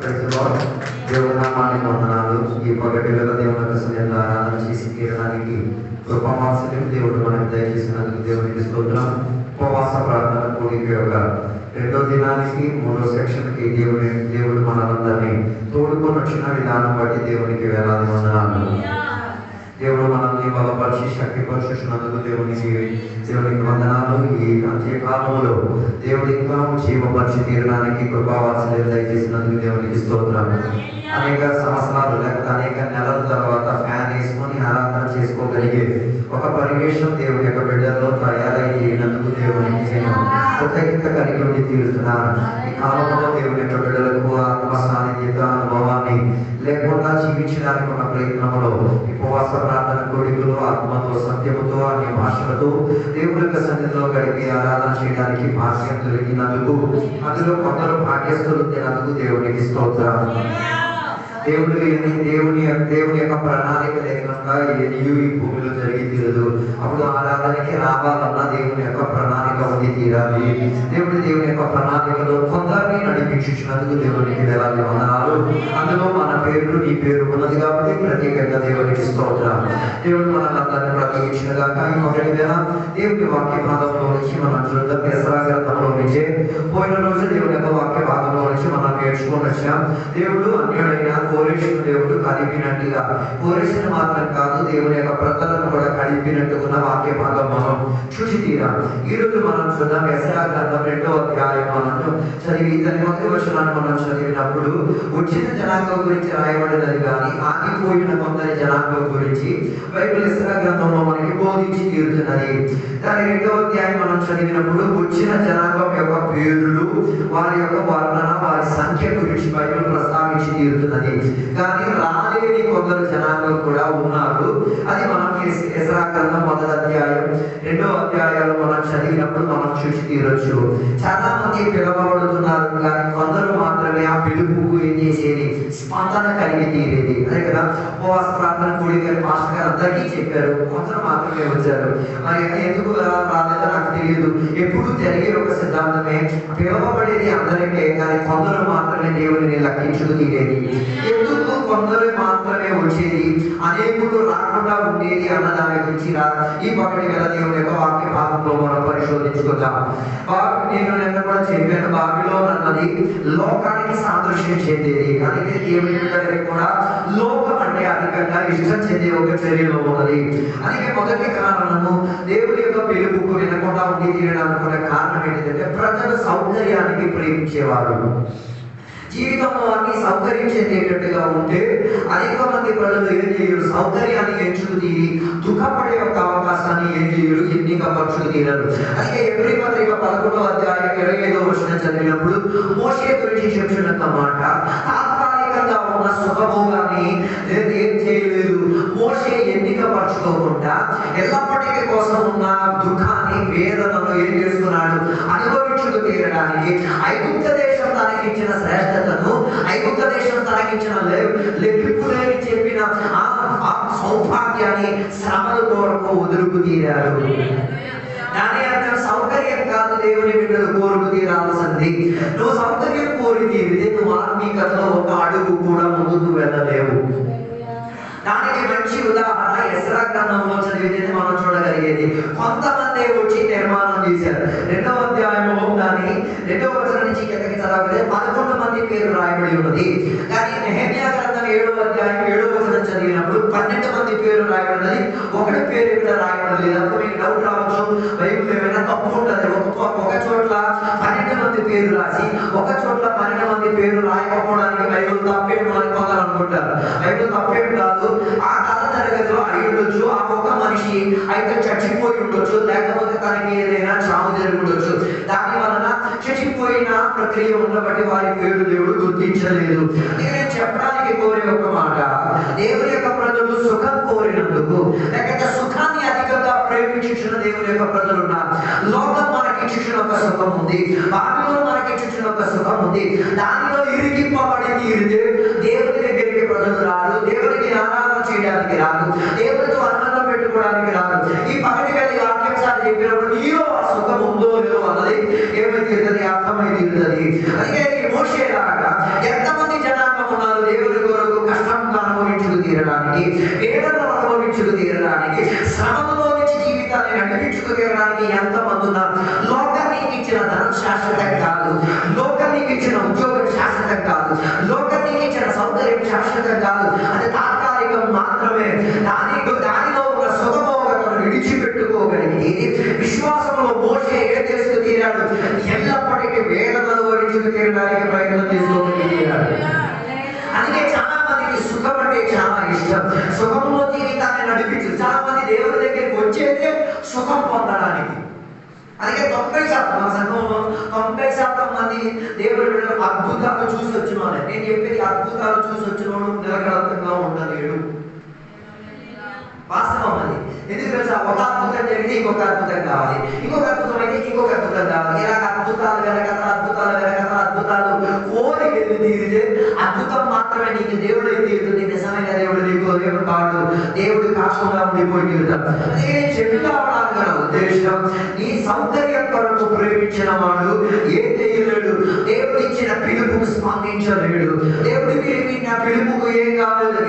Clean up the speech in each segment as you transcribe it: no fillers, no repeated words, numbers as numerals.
దేవుని నామానికి వందనాలు. ఈ పగటి వేళ దేవుని యొక్క సన్నిధిలో ఆరాధన చేసి తీరడానికి కృపావాత్సల్యం దేవుడు మనకు దయచేసినందుకు దేవునికి స్తోత్రం. ఉపవాస ప్రార్థన కూడిక యొక్క రెండో దినానికి మూడో సెక్షన్కి దేవుడు మనందరినీ తోడుకొని వచ్చిన విధానం బట్టి దేవునికి వేలాది వందనాలు. దేవుడు మనల్ని బలపరిచి శక్తిపరిచినందుకు దేవునికి వందనాలు. ఈ అంత్యకాలంలో దేవుడు ఇంకా జీవపరిచి తీరడానికి కృపావాత్సల్యం దయచేసినందుకు దేవునికి స్తోత్రం. అనేక సంవత్సరాలు లేకపోతే అనేక నెలల తర్వాత ఫ్యాన్ వేసుకొని ఆరాధన చేసుకోగలిగే ఒక పరివేశం దేవుని యొక్క బిడ్డల్లో తయారైనందుకు దేవునికి నేను కృతజ్ఞత కలిగి ఉండి తీరుతున్నాను. ఈ కాలంలో దేవుని యొక్క బిడ్డలకు ఆత్మ సాన్నిధ్యత అనుభవాన్ని లేకుండా జీవించడానికి ఒక ప్రయత్నంలో ఉపవాస ప్రార్థన కోడికలు ఆత్మతో సత్యముతో అన్ని భాషలతో దేవుని యొక్క సన్నిధిలో గడిపి ఆరాధన చేయడానికి భాగ్యం దొరికినందుకు అందులో కొందరు భాగ్యస్తులు తినందుకు దేవునికి స్తోత్రం. దేవుని యొక్క ప్రణాళిక లేకుండా ఏదియూ ఈ భూమిలో జరిగి తీరదు. అప్పుడు ఆరాధనకి రావాలన్నా దేవుని యొక్క ప్రణాళిక ఉంది తీరాలి. దేవుని యొక్క ప్రణాళికలో కొందరిని నడిపించినందుకు దేవునికి వేలాది వందనాలు. అందులో మన పేరు నీ పేరు ఉన్నది కాబట్టి ప్రత్యేకంగా దేవునికి స్తోత్రం. దేవుడు మనందరినీ ప్రత్యేకించినగా ఈ మొదటి వేళ దేవుని వాక్య భాగంలో నుంచి మనం చూద్దాం. గ్రంథంలో నుంచి పోయిన రోజు దేవుని యొక్క వాక్య భాగంలో నుంచి మనం నేర్చుకొని వచ్చాం. దేవుడు అన్యుడైన కోరేషును దేవుడు కలిపినట్టుగా, కోరేషును మాత్రం కాదు దేవుని యొక్క ప్రజలను కూడా కలిపినట్టుకున్న వాక్య భాగం మనం చూసి తీరాం. ఈ రోజు మనం చూద్దాం యెషయా గ్రంథం 2వ అధ్యాయం మనం చదివి దాని మొదటి వచనాన్ని మనం చదివినప్పుడు వచ్చిన జనాంగం గురించి రాయబడినది కానీ ఆగిపోయిన కొందరి జనాంగం గురించి బైబిల్ యెషయా గ్రంథంలో మనకి బోధించి తీరుతున్నది. దాని 2వ అధ్యాయం మనం చదివినప్పుడు వచ్చిన జనాంగం యొక్క పేర్లు, వారి యొక్క వర్ణన, వారి సంఖ్య గురించి బైబిల్ ప్రస్తావించి తీరుతున్నది. కానీ రాలేని కొందరు జనాంగం కూడా ఉన్నారు. అది మనం యెషయా గ్రంథం 1వ అధ్యాయం 2వ అధ్యాయాలు మనం చదివినప్పుడు మనం చూసి తీరొచ్చు. చాలా మంది పిలవబడుతున్నారు కానీ కొందరు మాత్రమే ఆ పిలుపుకు ఏం చేసేది, స్పందన కలిగి తీరేది. అదే కదా ఉపవాస ప్రార్థన కూడిక మాస్టర్ గారు అందరికీ చెప్పారు, కొందరు మాత్రమే వచ్చారు. మరి ఎందుకు రాలేదో నాకు తెలియదు. ఎప్పుడు జరిగే ఒక సిద్ధాంతమే పిలవబడేది అందరికీ కానీ కొందరు మాత్రమే దేవుని లెక్కించుకు తీరేది. ఎందుకు కొందరు మాత్రమే వచ్చేది, అనేకులు రాకుండా ఉండేది అన్న దాని గురించి ఈ పక్కటి వేళ దేవుని యొక్క వాక్య భాగంలో మనం పరిశోధించుకుందాం. నేను నిన్న కూడా చెప్పాను, బాబిలోన్ అన్నది లోకానికి సాదృశ్యం చెందేది. అందుకే దేవుని బిడ్డలకి కూడా లోకం అంటే అధికంగా ఇష్టం చెందే ఒక చర్యలో ఉన్నది. అందుకే మొదటి కారణము దేవుని యొక్క పిలుపుకు వినకుండా ఉండి తీరడానికి కూడా కారణం ఏంటంటే ప్రజలు సౌకర్యానికి ప్రేమించేవారు. జీవితంలో అన్ని సౌకర్యం చెందేటట్టుగా ఉంటే అనేక మంది ప్రజలు ఏం చేయరు, సౌకర్యాన్ని ఎంచుకు తీరి దుఃఖపడే యొక్క అవకాశాన్ని ఏం చేయరు, ఎన్నికపరచుకు తీరరు. అందుకే ఎబ్రీ పత్రిక 11వ అధ్యాయం 25వ వచనం చదివినప్పుడు మోషే గురించి చెప్తున్న మాట, తాత్కాలికంగా ఉన్న సుఖభోగాన్ని ఏం చేయలేదు మోషే ఎన్నికపరచుకోకుండా ఎల్లప్పటికీ కోసం ఉన్న దుఃఖాన్ని, వేదనను ఏం చేస్తున్నాడు, అనుభవించుకు తీరడానికి ఐగుప్త దేశం తనకిచ్చిన శ్రేష్టతను, ఐగుప్త దేశం తనకిచ్చిన లెక్కింపులేని చెప్పిన ఆ సౌభాగ్యాన్ని శ్రమల కొరకు వదులుకు తీరారు. దాని అర్థం సౌకర్యం కాదు దేవుని బిడ్డలు కోరుకు తీరాల్సింది. నువ్వు సౌకర్యం కోరి తీరితే నువ్వు ఆత్మీయతలో ఒక అడుగు కూడా ముందుకు వెళ్ళలేవు. దానికి మంచి ఉదాహరణ యెషయా గ్రంథంలో చదివితే మనం చూడగలిగేది. కొంతమంది వచ్చి నిర్మాణం చేశారు. 2వ అధ్యాయంలో దాన్ని 2వ వచనం నుంచి కిందకి చదవగలిగితే 11 మంది పేరు రాయబడి ఉన్నది. కానీ నెహెమ్యా గ్రంథం 7వ అధ్యాయం 7వ వచనం చదివినప్పుడు 12 మంది పేరు రాయబడి ఉన్నది. ఒకటి పేరు ఇక్కడ రాయబడి లేదు. అప్పుడు మీకు డౌట్ రావచ్చు, బైబిల్ ఏమైనా తప్పు ఉంటుంది. ఒక చోట్ల 12 మంది పేరు రాసి ఒక చోట్ల 12 మంది పేరు రాయకపోవడానికి బైబిల్ తప్పేమో అని కొందరు అనుకుంటారు. బైబిల్ తప్పేం కాదు. ఆ కాల తరగతిలో అయి ఉండొచ్చు, ఆ ఒక మనిషి అయితే చచ్చిపోయి ఉండొచ్చు, లేకపోతే తనకి ఏదైనా చావు జరిగి ఉండొచ్చు. దాని వలన చచ్చిపోయిన ప్రక్రియ ఉన్నబట్టి వారి పేరు దేవుడు గుర్తించలేదు. నేను చెప్పడానికి కోరే ఒక మాట, దేవుని యొక్క ప్రజలు సుఖం కోరినందుకు, లేకపోతే సుఖాన్ని అధికంగా ప్రేమించిన దేవుని యొక్క ప్రజలు ఉన్నారు. లోకం మనకి ఇచ్చిన ఒక సుఖం ఉంది, బాబిలోను మనకి ఇచ్చిన ఒక సుఖం ఉంది. దానిలో ఇరికింపబడి తీరితే దేవుని దగ్గరికి ప్రజలు రారు, దేవునికి ఆరాధన చేయడానికి రాదు, దేవునితో అన్నం పెట్టుకోవడానికి రాదు. ఈ పగటి వేళ వాక్యం సార్ చెప్పినప్పుడు నీలో ఆ సుఖం ఉందో లేదో అన్నది ఏమై తీరుతుంది, అర్థమై తీరుతుంది. అందుకే ఈ మోషే లాగా ఎంతమంది జనాలు ప్రయత్నం చేసుకోగలిగారు. అందుకే చాలా మందికి సుఖం అంటే చాలా ఇష్టం. సుఖంలో జీవితాన్ని నడిపించు. చాలా మంది దేవుడి దగ్గరికి వచ్చేదే సుఖం పొందడానికి. అందుకే 90% మన సంఘంలో 90% మంది దేవుడి అద్భుతాలు చూసి వచ్చిన వాళ్ళే. నేను చెప్పేది అద్భుతాలు చూసి వచ్చిన వాడు నిలకడతంగా ఉండలేడు. వాస్తవం అది. ఎందుకు తెలుసా? ఒక అద్భుతం జరిగితే ఇంకొక అద్భుతం కావాలి, ఇంకొక అద్భుతం అయితే ఇంకొక అద్భుతం కావాలి. ఇలా అద్భుతాలు కోరిక తీరితే అద్భుతం మాత్రమే నీకు దేవుడు తీరుతుంది. నిజమైన దేవుడు నీకు దేవుడు కాదు, దేవుడు కాకుండా ఉండిపోయి తీరుతాడు. అందుకే నేను చెప్తా ఉన్నాను కదా ఉద్దేశం, నీ సౌందర్యం కొరకు ప్రేమించిన వాడు ఏం చేయలేడు. దేవుడు ఇచ్చిన పిలుపుకు స్పందించలేడు. దేవుడి పిలుపుకు ఏం కాలేదు,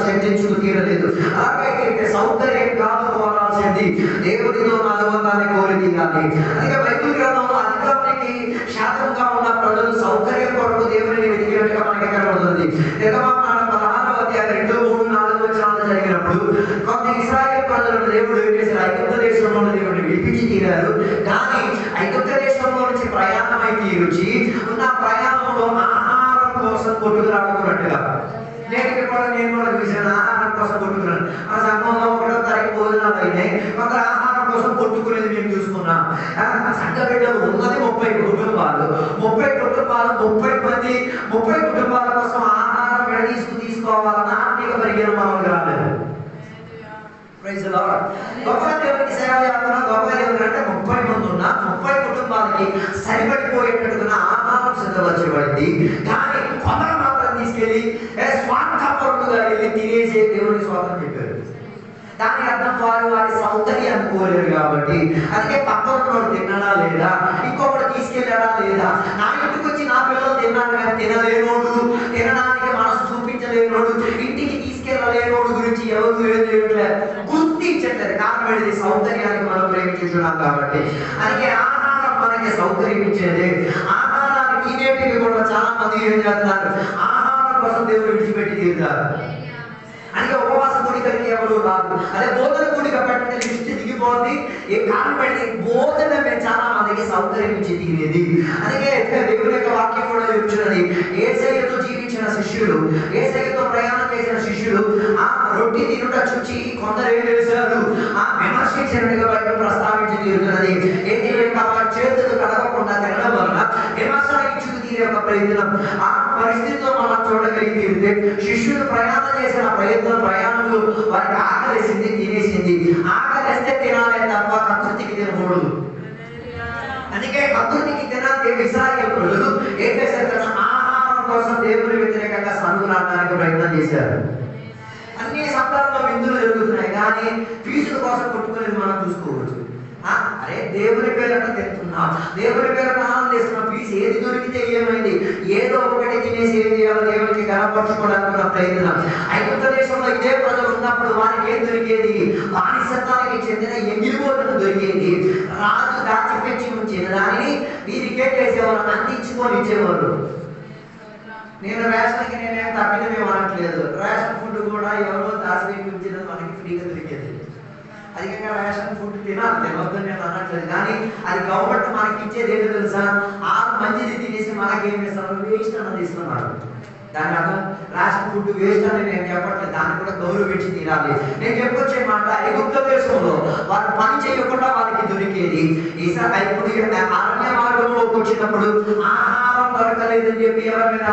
చర్చించుకు తీరలేదు. అలాగైతే సౌందర్యం కాదు కోరాల్సింది, దేవుడితో అనుబంధాన్ని కోరి తీరాలి. అందుకే బైబిల్ గ్రంథంలో అధికారానికి శాతంగా ఉన్న ప్రజలు సౌకర్యం కొరకు దేవుడిని వెతికినట్టుగా మనకి కనబడుతుంది. నిర్గమకాండం 16వ అధ్యాయం 2, 3, 4 వచనాలు జరిగినప్పుడు కొంత ఇశ్రాయేలు ప్రజలను దేవుడు ఏం చేశారు? ఐగుప్తు దేశంలో దేవుడిని విడిపించి తీరారు. కానీ ఐగుప్తు దేశంలో నుంచి ప్రయాణమై తీరుచి ఉన్న ప్రయాణంలో ఆహారం కోసం కొట్టుకురాడుతున్నట్టుగా నేను కూడా చూసాను. ఆహారం కోసం కొట్టుకున్నాను. మన సంఘంలో 1వ తారీఖు భోజనాలు అయినాయి. కొంత ఆహారం కోసం కొట్టుకునేది మేము చూసుకున్నాం. సంఘ బిడ్డలు ఉన్నది 30 కుటుంబాలు. 30 కుటుంబాల కోసం ఆహారం తీసుకోవాలన్న ఆర్థిక పరిజ్ఞానం మనకు రాలేదు. గొప్ప దేవునికి సేవ చేస్తున్నా, గొప్ప దేవుడు అంటే 30 మంది ఉన్నా 30 కుటుంబాలకి సరిపడిపోయేటట్టుగా ఆహారం సిద్ధపరచబడింది. కానీ కొందరు మాత్రం తీసుకెళ్ళి స్వార్థపరుడుగా వెళ్ళి తినేసే దేవుడికి స్వార్థం చెప్పారు. దానికి అర్థం వారి సౌందర్యాన్ని కోరారు కాబట్టి. అందుకే పక్కన తిన్నాడా లేదా, ఇంకొకటి తీసుకెళ్ళాడా లేదా, నా ఇంటికి వచ్చి నా పిల్లలు తిన్నాడు కానీ తినలేనోడు, తినడానికి మనసు చూపించలేనోడు, ఇంటికి తీసుకెళ్ళలేనోడు గురించి ఎవరు గుర్తించట్లేదు. కారణం ఇది సౌందర్యానికి మనం ప్రేమించున్నాం కాబట్టి. అందుకే ఆహారం మనకి సౌకర్యం ఇచ్చేది. ఆహారానికి తినేటివి కూడా చాలా మంది ఏం చేస్తున్నారు? ఆహారం కోసం దేవుడు విడిచిపెట్టి తీరుతారు. అందుకే ఉపవాస కూడికలకి ఎవరు రాదు. అదే భోజన కూడిక పెట్టిన లిస్ట్ దిగిపోతుంది. ఏ కారణం పెడితే భోజనమే చాలా మందికి సౌకర్యం ఇచ్చి తినేది. అందుకే దేవుని యొక్క వాక్యం కూడా చెప్తున్నది, యేసయ్యతో జీవించిన శిష్యులు, యేసయ్యతో ప్రయాణం చేసిన శిష్యులు ఆ రొట్టి తినుట చూచి కొందరు ఏం చేశారు? ఆ విమర్శించినట్టుగా బయట ప్రస్తావించి తీరుతున్నది. ఏది చేతులు కలగకుండా తినడం వలన విమర్శ ఇచ్చుకు తీరే ఒక ప్రయత్నం ఆ పరిస్థితిలో మనం చూడగలిగి తీరితే శిష్యులు ప్రయాణం చేసిన ప్రయాణంలో వారికి ఆకలిసింది, తినేసింది. ఆకలిస్తే తినాలే తప్ప కకృతికి తినకూడదు. అందుకే కకృతికి తినాలి. ఇశ్రాయేలు ప్రజలు ఏం చేశారు? ఆహారం కోసం దేవుని వ్యతిరేకంగా సనుగులాడడానికి ప్రయత్నం చేశారు. అన్ని సందర్భంలో విందులు జరుగుతున్నాయి కానీ ఫీజుల కోసం కొట్టుకునేది మనం చూసుకోవచ్చు. అరే దేవుని పేరట తింటున్నా, దేవుని పేరట ఆనందిస్తున్నా, ఫీజు ఏది దొరికితే ఏమైంది, ఏదో ఒకటి తినేసి ఏం చేయాలో దేవునికి కనపరచుకోవడానికి ప్రయత్నం. ఐగుప్తు దేశంలో ఇదే ప్రజలు ఉన్నప్పుడు వారికి ఏం దొరికేది? బానిసత్వానికి చెందిన ఎంగిలిపోతులు దొరికేది. రాజు దాచిపెట్టి ఉంచిన దానిని వీరికే చేసేవారు, అందించుకొని ఇచ్చేవారు. నేను రేషన్కి నేనేం తప్పినమేం అనట్లేదు. రేషన్ ఫుడ్ కూడా ఎవరో దాచిపెట్టి ఉంచినది మనకి ఫ్రీగా దొరికేది. అధికంగా రేషన్ ఫుడ్ తినొద్దని నేను అనట్లేదు. కానీ అది గవర్నమెంట్ మనకి ఇచ్చేది ఏంటో తెలుసా? ఆ మంచిది తినేసి మనకేం చేస్తున్నారు? వేస్ట్ అన్నది ఇస్తున్నారు. దాని అర్థం రేషన్ ఫుడ్ వేస్ట్ అని నేను చెప్పట్లేదు. దాన్ని కూడా గౌరవించి తీరాలి. నేను చెప్పొచ్చే మాట, ఐగుప్తు దేశంలో వారు పని చేయకుండా వారికి దొరికేది. ఇప్పుడు అరణ్య మార్గంలోకి వచ్చినప్పుడు ఆహారం దొరకలేదని చెప్పి ఎవరి మీద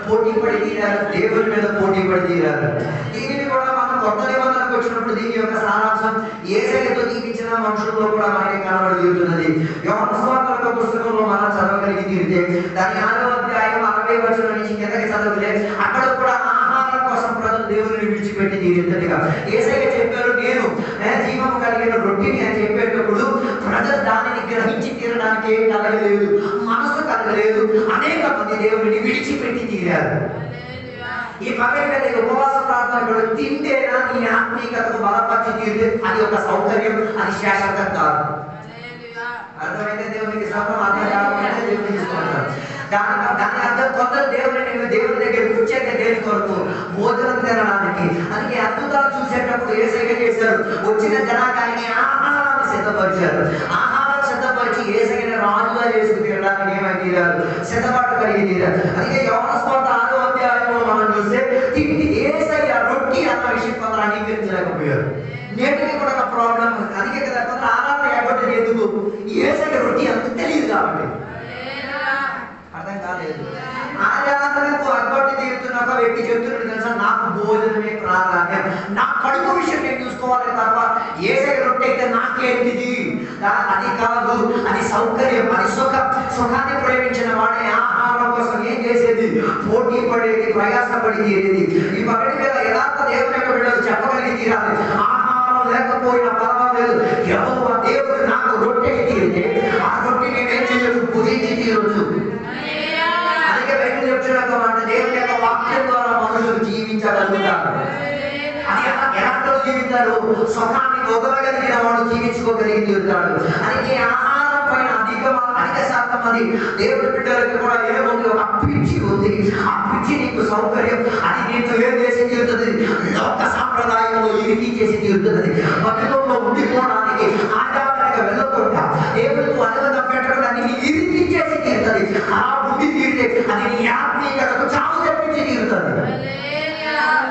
పోటీ పడి తీరారు? దేవుని మీద పోటీ పడి తీరారు. దీనిని కూడా మనం కొత్త నిబంధనకు వచ్చినప్పుడు దీని యొక్క సారాంశం యేసయ్యతో జీవించిన మనుషుల్లో కూడా మనకి కనబడుతున్నది. యోహాను సువార్త పుస్తకంలో మనం చదవగలిగి తీరితే దాని 6వ అధ్యాయం 60వ వచనం నుంచి కిందకి చదివితే అక్కడ కూడా ఆహారం కోసం ప్రజలు దేవుని విడిచిపెట్టి తీరుతుందిగా. యేసయ్య చెప్పారు, నేను జీవము కలిగిన రొట్టిని అని చెప్పేటప్పుడు ప్రజలు దానిని గ్రహించి తీరడానికి ఏం కలగలేదు, మనసు కలగలేదు. అనేక మంది దేవుని విడిచిపెట్టి తీరారు. ఈ పక్కన ఉపవాస ప్రార్థన కూడా తింటేనా నీ ఆత్మీయతకు బలపరిచి తీరితే అది ఒక సౌకర్యం, అది శాశ్వతం కాదు. అర్థమైతే దేవునికి సొంతం అర్థం కాకపోతే దేవునికి ఇష్టపడతారు. దాని అర్థం కొందరు దేవుని దగ్గర కూర్చేది దేని కొరకు? భోజనం తినడానికి. అందుకే అద్భుతాలు చూసేటప్పుడు యేసయ్య చేశారు, వచ్చిన జనానికి ఆహారాన్ని సిద్ధపరిచారు. ఆహారం సిద్ధపరిచి యేసయ్యని రాజుగా చేసుకుని తీరడానికి ఏమై తీరారు, సిద్ధపాటు కలిగి తీరారు. అందుకే యోహాను సువార్త 6వ అధ్యాయంలో మనం చూస్తే యేసయ్య రొట్టి అన్న విషయం కొందరు అంగీకరించలేకపోయారు. నేటికి కూడా ఒక ప్రాబ్లం. అందుకే కదా కొందరు ఆరాధన ఏర్పడ్డది ఎందుకు, యేసయ్య రొట్టి అంత తెలియదు కాబట్టి. అర్థం కాలేదు. ఆరాధనకు అగ్గొట్టి తీరుతున్న ఒక వ్యక్తి చెప్తున్నాడు తెలుసా, నాకు భోజనమే ప్రాధాన్యం, నా కడుపు విషయం నేను చూసుకోవాలి తప్ప యేసయ్య రొట్టె అయితే నాకేంటిది, అది కాదు, అది సౌకర్యం, అది సుఖాన్ని ప్రేమించిన వాడే ఆహారం కోసం ఏం చేసేది, పోటీ పడేది, ప్రయాసపడి తీరేది. ఈ పగటి మీద యథార్థ దేవుని యొక్క బిడ్డలు చెప్పగలిగి తీరాలి, ఆహారం లేకపోయినా పర్వాలేదు, యెహోవా దేవుడు నాకు రొట్టె తీరితే ఆ రొట్టె నేనేం చేయొచ్చు, పుదించి తీరొచ్చు. అందుకే బైబిల్ చెప్తున్న మాట, దేవుని యొక్క వాక్యం ద్వారా మనుషులు జీవించగలుగుతారు. అది ఎలాంటి జీవితాలు, సుఖాన్ని వదలగలిగిన వాడు జీవించుకోగలిగి తీరుతాడు. అందుకే ఆహారం పైన అధిక శాతం మంది దేవుని బిడ్డలకి కూడా ఏముంది, ఒక పిచ్చి ఉంది. ఆ పిచ్చి నీకు సౌకర్యం, అది నీకు ఏం చేసి తీరుతుంది, లోక సాంప్రదాయంలో ఇరికి చేసి తీరుతుంది. పట్టణంలో ఉండిపోవడానికి ఆచారానికి వెళ్ళకుండా దేవుడికి అనుబంధం పెట్టడం అన్ని ఇరికి చేసి తీరుతుంది. అలా ఉండి తీరితే అది నీ ఆత్మీయతకు చావు తెప్పించి తీరుతుంది.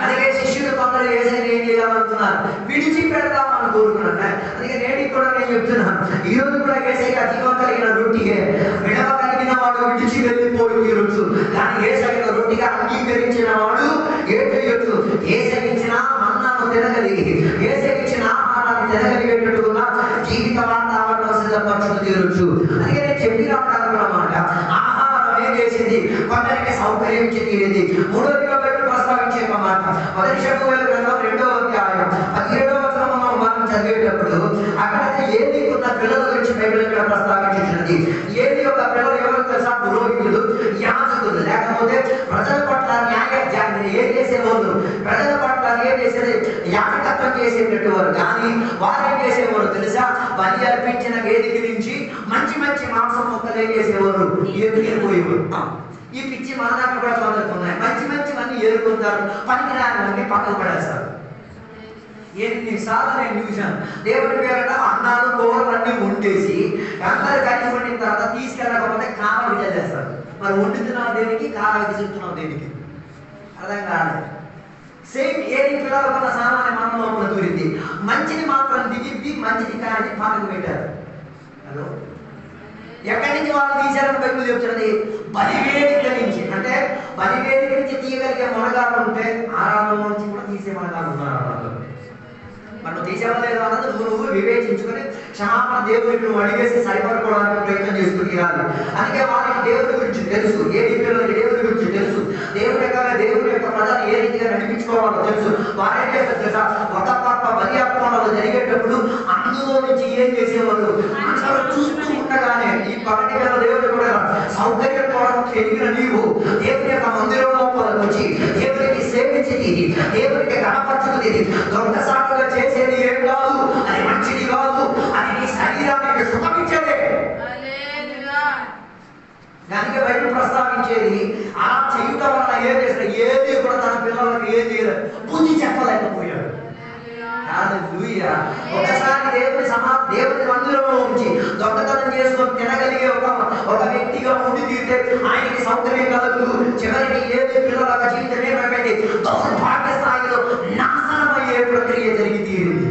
అందుకే శిష్యులు కొందరు యేసయ్యని ఏం చేయాలనుకున్నారు, విడిచిపెడతామని కోరుకున్నారు. అందుకే నేటికి కూడా నేను చెప్తున్నాను, ఈ రోజు కూడా యేసయ్య జీవం కలిగిన రొట్టియే, విడవ కలిగిన వాడు విడిచి వెళ్ళిపోయి తీరొచ్చు, కానీ యేసయ్య రొట్టిగా అంగీకరించిన వాడు ఏం చేయొచ్చు, యేసయ్య ఇచ్చిన మన్నాను తినగలిగి, యేసయ్య ఇచ్చిన ఆహారాన్ని తినగలిగేటట్టుగా జీవిత వాతావరణం సిద్ధపరచుకు తీరొచ్చు. అందుకే నేను చెప్పి రావడాలన్నమాట, ఆహారం ఏం చేసింది, కొందరికి సౌకర్యం తీరేది. మూడోదిగా ప్రస్తావించే మాట, మొదటి శమూయేలు గ్రంథం 2వ అధ్యాయం 17వ వచనం మనం చదివేటప్పుడు అక్కడైతే ఏలీ ఉన్న పిల్లల గురించి బైబిల్ ఇక్కడ ప్రస్తావించినది. ఏలీ యొక్క పిల్లలు ఎవరు తెలుసా, పురోహితులు, యాజకులు, లేకపోతే ప్రజల పట్ల ఏం చేసేవాళ్ళు, ప్రజల పట్ల ఏం చేసేది, యాజకత్వం చేసేటట్టు వారు. కానీ వారు ఏం చేసేవారు తెలుసా, బలి అర్పించిన వేదిక నుంచి మంచి మంచి మాంసం మొక్కలు ఏం చేసేవారు, ఎత్తుకెళ్ళిపోయేవారు. ఈ పిచ్చి మన దాకా కూడా చదువుతున్నాయి. మంచి మంచివన్నీ ఏరుకుంటారు, పనికిరానివన్నీ పక్కకు పడేస్తారు. ఎన్నిసార్లు నేను చూశాను, దేవుడి పేరట అన్నాలు కూరలు అన్నీ వండేసి అందరు కలిసి వండిన తర్వాత తీసుకెళ్ళకపోతే కారం విజేస్తారు. మరి వండుతున్నావు దేనికి, కారం విసురుతున్నావు దేనికి, అర్థం కాదు. సేమ్ ఏది పిల్లలకున్న సామాన్య మనలో దూరింది. మంచిని మాత్రం దిగిద్ది, మంచిది కానీ పక్కకు పెట్టారు. హలో, ఎక్కడి నుంచి వాళ్ళు తీశారని బైబిల్ చెప్తున్నది, బలివేదిక నుంచి. అంటే బలివేదిక నుంచి తీయగలిగే మనగాళ్ళు ఉంటే ఆరాధన నుంచి కూడా తీసే మనగాళ్ళు ఉన్నారు. మనం తీసేవలేదు అన్నది నువ్వు వివేచించుకొని క్షమాపణ దేవుడికి నువ్వు అడిగేసి సరిపడుకోవడానికి ప్రయత్నం చేసుకుని రాదు. అందుకే వారికి దేవుడి గురించి తెలుసు, ఏ పిల్లలకి దేవుడి గురించి తెలుసు, దేవుడి యొక్క ప్రజలు ఏ రీతిగా నడిపించుకోవాలో తెలుసు. వారేం చేస్తారు తెలుసా, ఒక పక్క బలి అర్పణలు జరిగేటప్పుడు అందులో నుంచి ఏం చేసేవాళ్ళు, అందరూ చూస్తూ ఉండగానే ఈ పగటి వేళ దేవుడు కూడా సౌకర్యం కోసం ఎదిగిన నీవు దేవుని యొక్క మందిరంలో వచ్చి దేవుడికి సేవించి తీరి, దేవుడికి గణపరచుకు తీరి, దొంగసాటుగా చేసేది ఏం కాదు, అది మంచిది కాదు, అది నీ శరీరానికి సుఖమిచ్చేదే. దానికి బయట ప్రస్తావించేది, అలా చేయటం వల్ల ఏం చేసిన, ఏది కూడా తన పిల్లలకు ఏం చేయలేదు, బుద్ధి చెప్పలేకపోయాడు. ఒకసారి దేవుని మందిరంలో ఉంచి దొంగతనం చేసుకొని తినగలిగే ఒక వ్యక్తిగా ఉండి తీరితే ఆయనకి సౌకర్యం కలదు. చివరికి ఏది పిల్లల జీవితం ఏమైపోయింది, దౌర్భాగ్య స్థాయిలో నాశనమయ్యే ప్రక్రియ జరిగి తీరింది.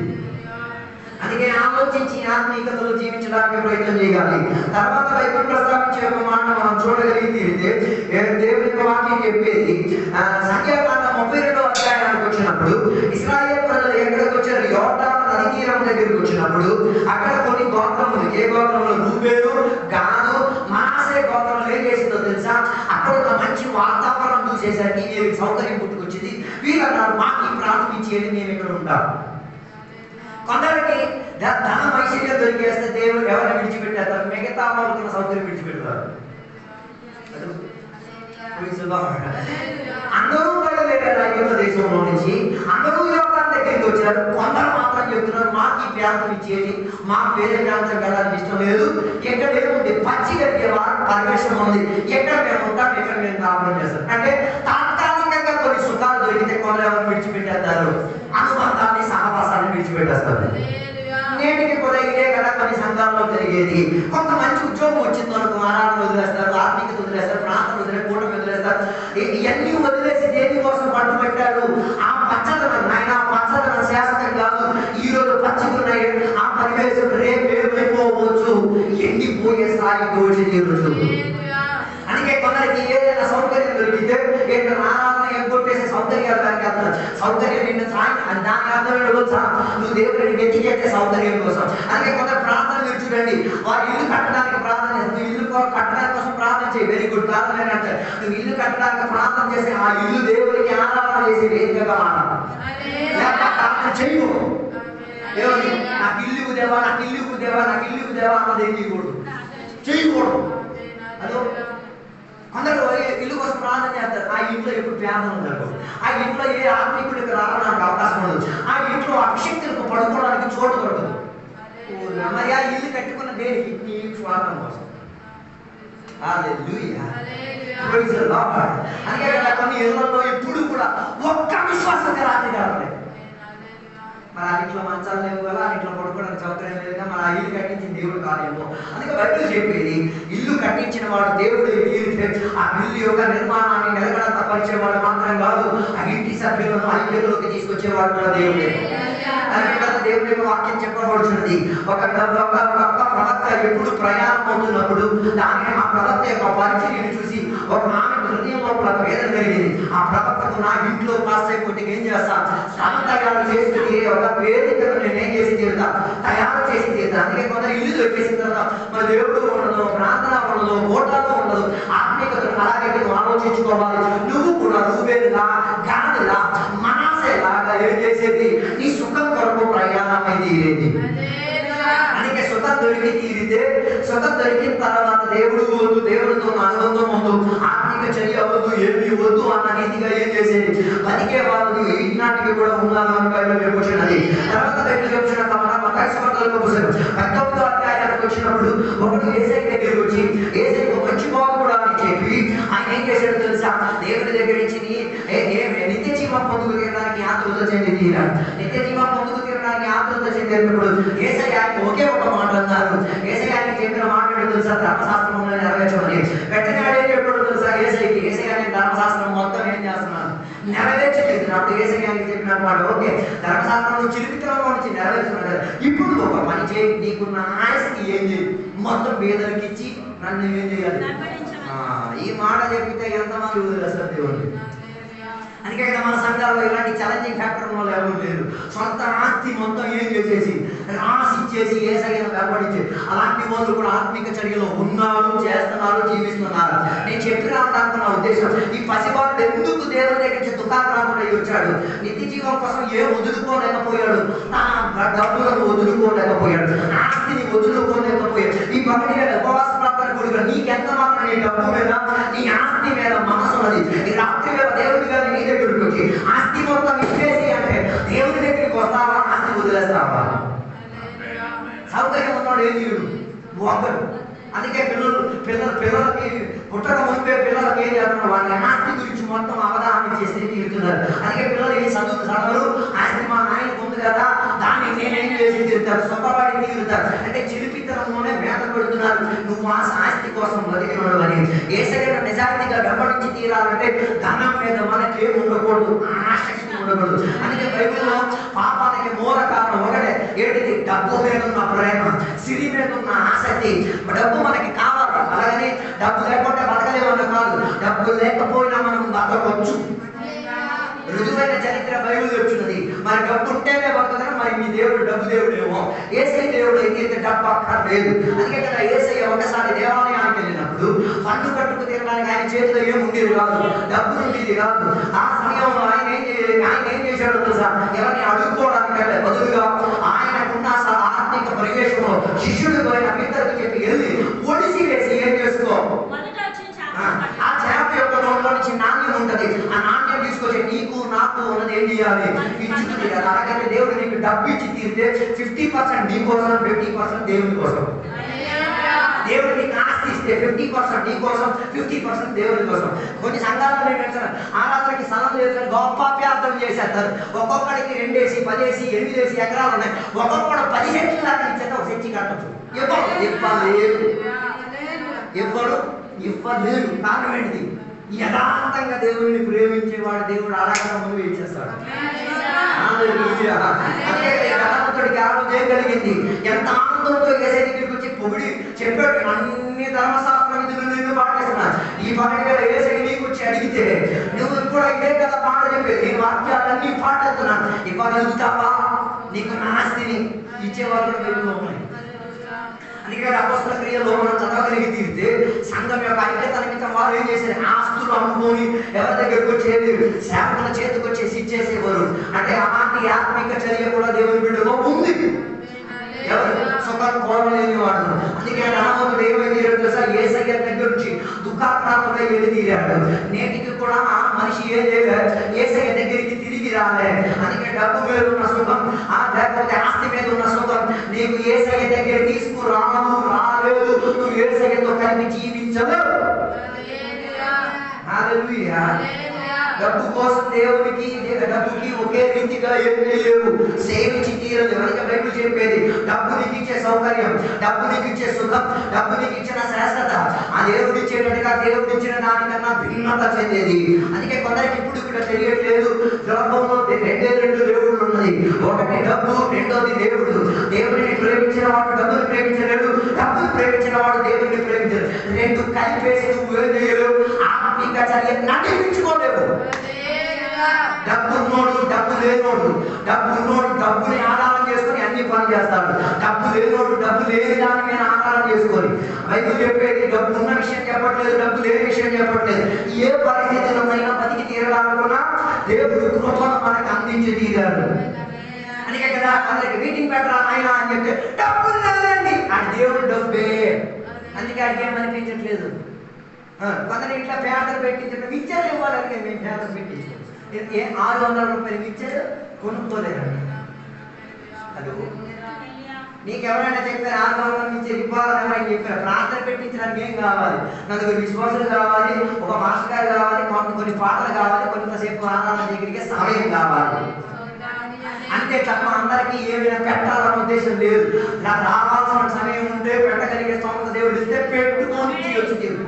అందుకే ఆలోచించి ఆత్మీయతలో జీవించడానికి ప్రయత్నం చేయాలి. తర్వాత బైబిల్ ప్రస్తావించే ఒక మాట మనం చూడగలిగి తీరితే దేవుని యొక్క వాక్యం చెప్పేది, సంఖ్యాకాండం 32వ అధ్యాయానికి వచ్చినప్పుడు ఇశ్రాయేలు ప్రజలు ఎక్కడికి వచ్చారు, యోర్దాను నది తీరం దగ్గరికి వచ్చినప్పుడు అక్కడ కొన్ని గోత్రములు, ఏ గోత్రములు, రూబేను, గాదు, మనష్షే గోత్రములు ఏం చేసిందో తెలుసా, అక్కడ ఒక మంచి వాతావరణం చూసేసరికి వీరికి సౌకర్యం పుట్టుకొచ్చింది. వీరు అన్నారు, మాకు ఈ ప్రాంతం ఇచ్చేది, మేము ఇక్కడ ఉంటాం. కొందరికి ధనం ఐశ్వర్యం దొరికేస్తే దేవుడు ఎవరిని విడిచిపెట్టారు, మిగతా వాళ్ళకున్న సౌకర్యం విడిచిపెడతారు. అందరూ వెళ్ళలేరు దేశంలో నుంచి, అందరూ యోర్దాను దగ్గరికి వచ్చారు. కొందరు మాత్రం చెప్తున్నారు, మాకు ఈ ప్రాంతం ఇచ్చేది, మాకు వేరే ప్రాంతం వెళ్ళడానికి ఇష్టం లేదు, ఎక్కడ ఏముంది పచ్చి కలిగే పరివేశం ఉంది, ఎక్కడ మేము ఉంటాం, ఎక్కడ మేము కాపురం చేస్తాం. అంటే తాత్కాలికంగా కొన్ని సుఖాలు దొరికితే కొందరు ఎవరు విడిచిపెట్టేస్తారు, అనుబంధాన్ని సహవాసాన్ని విడిచిపెట్టేస్తారు. నేటికి కూడా ఇదే కదా కొన్ని సంఘాల్లో జరిగేది. కొంత మంచి ఉద్యోగం వచ్చింది ఇవన్నీ వదిలేసి దేని కోసం పట్టుబట్టాడు? ఆ పచ్చదనం, ఆయన పచ్చదనం శాశ్వతం కాదు. ఈరోజు పచ్చిగున్నాయి, ఆ పరివేశం రేపు ఏమైపోవచ్చు, ఎండిపోయే స్థాయికి వచ్చి తీరుతుంది. అందుకే కొందరికి ఏదైనా సౌకర్యం దొరికితే ఏంటో ఆరాధన ఎగ్గొట్టేసే సౌకర్యాలు దానికి అర్థం. సౌకర్యం నిన్ను దాని అర్థం నువ్వు దేవుడిని వెతికేసే సౌకర్యం కోసం. అందుకే కొందరు ప్రార్థన మీరు చూడండి, వారు ఇల్లు కట్టడానికి ప్రార్థన చేస్తారు. నువ్వు ఇల్లు కట్టడానికి కోసం ప్రార్థన చేయి, వెరీ గుడ్, ప్రార్థన అంటే నువ్వు ఇల్లు కట్టడానికి ప్రార్థన చేసి ఆ ఇల్లు దేవుడికి ఆరాధన చేసి వేదికగా ప్రార్థన చేయు. దేవుడి నాకు ఇల్లు దేవా, నాకు ఇల్లు దేవా, నాకు ఇల్లు దేవా అన్నది ఏం చేయకూడదు. అదో అందరూ ఇల్లు కోసం ప్రార్థన చేస్తారు. ఆ ఇంట్లో ఎప్పుడు పేదలు ఉండరు, ఆ ఇంట్లో ఏ ఆత్మీకుడికి రావడానికి అవకాశం ఉండదు, ఆ ఇంట్లో అభిషక్తులకు పడుకోవడానికి చోటు దొరకదు. మరి ఆ ఇల్లు కట్టుకున్న దేనికి? నీ స్వార్థం కోసం. అందుకే కదా కొన్ని ఇళ్లలో ఎప్పుడు కూడా ఒక్క విశ్వాసంగా రాత్రి కావాలి. మరి ఆ ఇంట్లో మంచాలు లేవు కదా, ఆ ఇంట్లో పడుకోవడానికి సౌకర్యం లేదు కదా, మరి ఆ ఇల్లు కట్టించిన దేవుడు కాదేమో. అందుకే బైబిల్ చెప్పేది, ఇల్లు కట్టించిన వాడు దేవుడు. ఆ ఇల్లు యొక్క నిర్మాణాన్ని నిలబడంత పరిచేవాడు మాత్రం కాదు, ఆ ఇంటి సభ్యులను ఐక్యతలోకి తీసుకొచ్చేవాడు కూడా దేవుడే. అందుకే కదా దేవుడి యొక్క వాక్యం చెప్పబడుతున్నది, ఒక ప్రవక్త ఎప్పుడు ప్రయాణం అవుతున్నప్పుడు దానిని ఆ ప్రవక్త యొక్క పరిచర్యను చూసి ఒక ఆమె హృదయం లోపల వేదన కలిగింది. ఆ ప్రవక్తకు నా ఇంట్లో కాసేపు ఏం చేస్తా, శ్రమ తయారు చేసుకుని ఒక వేదికను నేనేం చేసి తీరుతా, తయారు చేసి తీరుతా. అందుకే కొందరు ఇల్లు దొరికేసిన తర్వాత మన దేవుడు ఉండదు, ప్రార్థన ఉండదు, ఓటాలు ఉండదు, ఆత్మీయతను అలాగే నువ్వు ఆలోచించుకోవాలి. నువ్వు కూడా నువ్వేలా గాడిలా మనసేలాగా ఏం చేసేది, నీ సుఖం కొరకు ప్రయాణం అయి తీరేది. అందుకే సుఖం దొరికి తీరితే, సుఖం దొరికిన తర్వాత దేవుడు వద్దు, దేవుడితో అనుబంధం వద్దు, ఆత్మిక చర్య వద్దు, ఏమి వద్దు అన్న రీతిగా ఏం చేసేది బతికే వాళ్ళు ఈనాటికి కూడా ఉన్నారు అని బైబిల్ చెప్పుచున్నది. తర్వాత బైబిల్ చెప్పుచున్న మన మత్తయి సువార్తలో పుస్తకం 19వ అధ్యాయానికి వచ్చినప్పుడు ఒకడు యేసయ్య దగ్గరికి వచ్చి, యేసయ్య మంచి బాగుడు అని చెప్పి ఆయన ఏం చేశాడు తెలుసా, దేవుడి దగ్గర నుంచి నిత్య జీవం పొందుకు తీరడానికి ఆతృత చెంది తీరా, నిత్య జీవం పొందుకు తీరడానికి ఆతృత చెందినప్పుడు యేసయ్య ఒకే ఒక మాట అన్నారు. యేసయ్యకి చెప్పిన మాట తెలుసా, ధర్మశాస్త్రంలో నెరవేర్చమని. వెంటనే ఏం చెప్పాడు తెలుసా యేసయ్యకి, యేసయ్య ధర్మశాస్త్రం మొత్తం ఏం చేస్తున్నాను, నెరవేర్చలేదు. అప్పుడు యేసయ్యకి చెప్పిన మాట, ఓకే ధర్మశాస్త్రంలో చిరుపితనంలో నుంచి నెరవేర్చుకున్నాడు, ఇప్పుడు ఒక పని చేయి, నీకున్న ఆయుష్కి ఏం చేయి, మొత్తం పేదలకి ఇచ్చి నన్ను ఏం చేయాలి. ఈ మాట చెప్పితే ఎంతమంది వదిలేస్తారు దేవుడు. అందుకే కదా మన సంఘాల్లో ఇలాంటి ఛాలెంజింగ్ ఫ్యాక్టర్ ఉన్న వాళ్ళు ఎవరు లేరు. సొంత ఆస్తి మొత్తం ఏం చేసేసి రాసి ఇచ్చేసి యేసయ్యను వెంబడించి అలాంటి వాళ్ళు కూడా ఆత్మిక చర్యలో ఉన్నారు, చేస్తున్నారు, జీవిస్తున్నారు. నేను చెప్పినాను నా ఉద్దేశం, ఈ పసివాడు ఎందుకు దేవుని దగ్గర నుంచి దుఃఖాలు రాకుండా వచ్చాడు, నిత్య జీవం కోసం ఏం వదులుకోలేకపోయాడు, తన డబ్బులను వదులుకోలేకపోయాడు, ఆస్తిని వదులుకోలేకపోయాడు. ఈ పక్కన ఉపవాస ప్రార్థన కూడా నీకెంత మాత్రం నీ డబ్బు మీద, నీ ఆస్తి మీద మనసు ఉన్నది. ఈ రాత్రి వేళ దేవుడి గారి నీ దగ్గరికి వచ్చి ఆస్తి మొత్తం ఇచ్చేసి అంటే దేవుడి దగ్గరికి వస్తావా, ఆస్తి వదిలేస్తావా? సౌకర్యం ఉన్నాడు ఏం చేయడు ఒకడు. అందుకే పిల్లలకి పుట్టక ముందే పిల్లలకి ఏం చేస్తున్నారు, వాళ్ళ ఆస్తి గురించి మొత్తం అవగాహన చేసి తీరుతున్నారు. అందుకే పిల్లలు ఏ చదవరు, ఆస్తి మా నాయనకు ఉంది కదా దాన్ని నేనేం చేసి తీరుతారు, సొంతవాడి తీరుతారు. అంటే చిలిపితనంలోనే వేట పెడుతున్నారు. నువ్వు ఆస్తి కోసం బతికినాడు అని. యేసయ్యను నిజాయితీగా వెంబడించి తీరాలంటే ధనం మీద మనకేం ఉండకూడదు, ఆసక్తి ఉండకూడదు. అందుకే బైబిల్లో పాపానికి మూల కారణం ఒకటే, ఏంటిది, డబ్బు మీద ఉన్న ప్రేమ, సిరి మీద ఉన్న ఆసక్తి. డబ్బు మనకి కావాలి, అలాగని డబ్బు లేకపోతే బతకలేమన్న కాదు, డబ్బు లేకపోయినా మనం బతకవచ్చు. రుజువైన చరిత్ర బైబిల్ చెప్తున్నది. మరి డబ్బు ఉంటేనే బతకడం, మరి మీ దేవుడు డబ్బు దేవుడేమో. యేసయ్య దేవుడు అయితే డబ్బు అక్కర్లేదు. అందుకే కదా యేసయ్య ఒకసారి దేవాలయానికి వెళ్ళినప్పుడు పన్ను కట్టుకు తినడానికి ఆయన చేతిలో ఏముండేది కాదు, డబ్బు ఉండేది కాదు. ఆ సమయంలో ఆయన ఏం చేశాడు తెలుసా, ఎవరిని అడుక్కోవడానికి బదులుగా ఆయనకున్న ఆత్మిక ప్రవేశంలో శిష్యుడు పోయిన పితరుకు చెప్పి వెళ్ళి ఒడిసి వేసి ఏం చేసుకో, ఆ చేప యొక్క నోట్లో నుంచి నాణ్యం ఉంటది, ఆ నాణ్యం తీసుకొచ్చి నీకు నాకు ఉన్నది ఏం చేయాలి, ఇచ్చి తీయాలి. అలాగే దేవుడు నీకు డబ్బు ఇచ్చి తీరితే 50% నీ కోసం, 50% దేవుని కోసం. దేవుడు నీకు ఆస్తి ఇస్తే 50% నీ కోసం, 50% దేవుని కోసం. కొన్ని సంఘాలలో ఏంటంటే ఆరాధనకి స్థలం లేదు, గొప్ప అభ్యార్థం చేసేస్తారు. ఒక్కొక్కడికి 2 ఏసి 10 ఏసి 8 ఏసి ఎకరాలు ఉన్నాయి, ఒక్కొక్కడు 10 సెంట్లు దాకా ఇచ్చేస్తే ఒక సెంచి కట్టచ్చు. ఇవ్వలేడు. కారణం ఏంటిది, యథార్థంగా దేవుడిని ప్రేమించేవాడు దేవుడు అడగక ముందు ఇచ్చేస్తాడు. ధనవంతుడికి ఆ రోజు ఏం కలిగింది? ఎంత ఆనందంతో యేసయ్య దగ్గరికి వచ్చి పొగిడి చెప్పాడు, అన్ని ధర్మశాస్త్ర విధులు నిన్ను పాటిస్తున్నాను, ఈ పాట యేసయ్య నీకు వచ్చి అడిగితే నువ్వు కూడా ఇదే కదా పాట చెప్పేది, నేను వాక్యాలన్నీ పాటిస్తున్నాను, ఇవ్వగలుగుతావా? నీకు నా ఆస్తిని ఇచ్చేవాళ్ళు వెలుగులో ఉన్నాయి. అందుకే అపోస్తల క్రియలో మనం చదవగలిగి తీరితే సంఘం యొక్క ఐక్యత నిమిత్తం వారు ఏం చేశారు? ఆస్తులు అమ్ముకొని ఎవరి దగ్గరకు వచ్చేది? సేవకుల చేతికి వచ్చేసి ఇచ్చేసేవారు. అంటే అలాంటి ఆత్మిక చర్య కూడా దేవుని బిడ్డలో ఉంది. ఎవరు సుఖం కోరలేని వాడు. అందుకే ధనవంతుడు ఏమైంది తెలుసా? యేసయ్య దగ్గర నుంచి దుఃఖాక్రాంతుడై వెళ్ళితీరాడు. నేటికి కూడా ఆ మనిషి ఏం చేయలేదు, యేసయ్య దగ్గరికి తిరిగి రాలే. అందుకే డబ్బు మీద ఉన్న సుఖం, లేకపోతే ఆస్తి మీద ఉన్న సుఖం నీకు యేసయ్య దగ్గర తీసుకురాను, రాలేదు. నువ్వు యేసయ్యతో కలిపి జీవించలేవు. హల్లెలూయా. డబ్బు కోసం దేవునికి డబ్బుకి ఒకే రీతిగా ఏం చేయలేవు, సేవించి తీరదు. ఎవరికి బైబిల్ చెప్పేది? డబ్బు నీకు ఇచ్చే సౌకర్యం, డబ్బు నీకు ఇచ్చే సుఖం, డబ్బు నీకు ఇచ్చిన శ్రేష్టత ఆ దేవుడు ఇచ్చేటట్టుగా దేవుడు ఇచ్చిన దానికన్నా భిన్నత చెందేది. అందుకే కొందరికి ఇప్పుడు ఇక్కడ తెలియట్లేదు. లోకంలో రెండు దేవుళ్ళు ఉన్నది. ఒకటి డబ్బు, రెండోది దేవుడు. దేవుడిని ప్రేమించిన వాడు డబ్బుని ప్రేమించలేడు, డబ్బుని ప్రేమించిన వాడు దేవుడిని ప్రేమించలేడు. రెండు కలిపేసి నువ్వు ఏం చేయలేవు, ఆత్మిక చర్య నటించుకోలేవు. డబ్బు ఉన్నోడు డబ్బు లేనోడు, డబ్బు ఉన్నోడు డబ్బుని ఆధారం చేసుకొని అన్ని పనులు చేస్తాడు. డబ్బు లేనోడు డబ్బు లేని దాని మీద ఆధారం చేసుకొని. బైబిల్ చెప్పేది డబ్బు ఉన్న విషయం చెప్పట్లేదు, డబ్బు లేని విషయం చెప్పట్లేదు. ఏ పరిస్థితుల్లోనైనా బతికి తీరాలనుకున్నా దేవుడు కృపను మనకు అందించి తీరాడు. అందుకే కదా అందరికి మీటింగ్ పెట్టరా ఆయన అని చెప్తే డబ్బులు లేదండి, ఆ దేవుడు డబ్బే. అందుకే అడిగి ఏమనిపించట్లేదు. కొందరు ఇంట్లో పేదలు పెట్టించారు, మిక్చర్లు ఇవ్వాలని మేము పేదలు పెట్టించాం. 600 రూపాయలు మిక్చర్ కొనుక్కోలేదండి. హలో, నీకు ఎవరైనా చెప్పారు 600 మిక్చర్ ఇవ్వాలని ఎవరైనా చెప్పారు? ప్రార్థన పెట్టించడానికి ఏం కావాలి? నలుగురు విశ్వాసులు కావాలి, ఒక మాస్టర్ గారు కావాలి, కొన్ని పాటలు కావాలి, కొంతసేపు ఆరాధన దగ్గరికి సమయం కావాలి. అంతే తప్ప అందరికీ ఏమైనా పెట్టాలన్న ఉద్దేశం లేదు. నాకు రావాల్సిన సమయం ఉంటే పెట్టగలిగే స్తోమత దేవుడు ఇస్తే పెట్టుకొని చేయొచ్చు దేవుడు.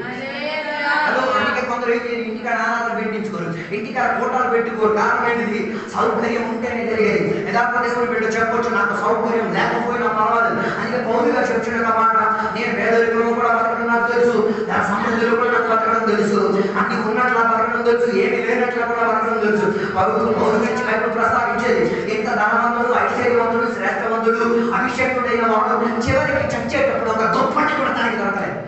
హలో, అందుకే కొందరు ఏం చేయాలి? ఇంటికాడ ఆరాధన పెట్టించుకోరు, ఇంటికాడ ఫోటోలు పెట్టుకోరు. కారణం ఏంటిది? సౌకర్యం ఉంటేనే జరిగేది. యథార్థదేశంలో పెట్టు చెప్పొచ్చు, నాకు సౌకర్యం లేకపోయినా పర్వాలేదు. అందుకే పౌరుగా చెప్తున్న మాట, నేను పేదరికంలో కూడా బతకడం నాకు తెలుసు, దాని సమృద్ధిలో కూడా నాకు బతకడం తెలుసు, అన్ని ఉన్నట్లా బతకడం తెలుసు, ఏమి లేనట్లా కూడా బతకడం తెలుసు. పౌరు గురించి బైబిల్ ప్రస్తావించేది, ఇంత ధనవంతుడు, ఐశ్వర్యవంతుడు, శ్రేష్టవంతుడు, అభిషేకుడైన వాడు చివరికి చచ్చేటప్పుడు ఒక దుప్పటి కూడా తనకి దొరకలేదు.